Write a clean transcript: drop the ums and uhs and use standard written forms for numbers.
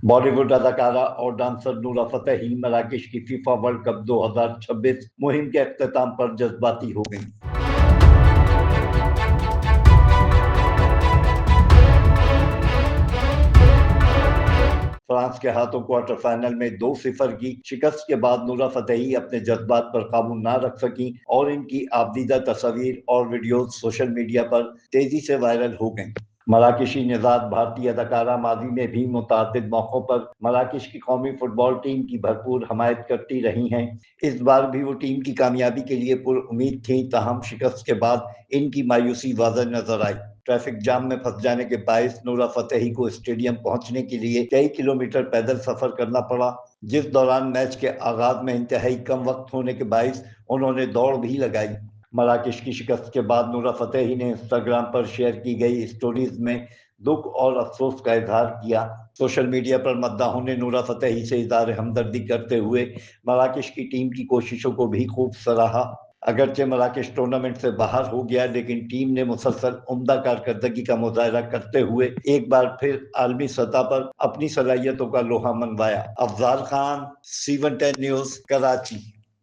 بالی would اداکارہ اور dancer نورا فتحی مراکش کی فیفا ورلڈ کپ 2026 مہم کے اختتام پر جذباتی ہو گئیں۔ فرانس کے ہاتھوں کوارٹر فائنل میں 2-0 کی شکست کے بعد نورا فتحی اپنے جذبات پر قابو نہ رکھ سکیں اور ان کی آبدیدہ تصاویر اور ویڈیوز سوشل میڈیا پر تیزی سے وائرل ہو گئیں۔ مراکشی نژاد بھارتی اداکارہ ماضی میں بھی متعدد موقعوں پر مراکش کی قومی فٹ بال ٹیم کی بھرپور حمایت کرتی رہی ہیں۔ اس بار بھی وہ ٹیم کی کامیابی کے لیے پر امید تھیں، تاہم شکست کے بعد ان کی مایوسی واضح نظر آئی۔ ٹریفک جام میں پھنس جانے کے باعث نورا فتحی کو اسٹیڈیم پہنچنے کے لیے کئی کلومیٹر پیدل سفر کرنا پڑا، جس دوران میچ کے آغاز میں انتہائی کم وقت ہونے کے باعث انہوں نے دوڑ بھی لگائی۔ مراکش کی شکست کے بعد نورا فتحی نے انسٹاگرام پر شیئر کی گئی اسٹوریز میں دکھ اور افسوس کا اظہار کیا۔ سوشل میڈیا پر مداحوں نے نورا فتحی سے اظہار ہمدردی کرتے ہوئے مراکش کی ٹیم کی کوششوں کو بھی خوب سراہا۔ اگرچہ مراکش ٹورنامنٹ سے باہر ہو گیا، لیکن ٹیم نے مسلسل عمدہ کارکردگی کا مظاہرہ کرتے ہوئے ایک بار پھر عالمی سطح پر اپنی صلاحیتوں کا لوہا منوایا۔ Afzal Khan, C110 news, Karachi.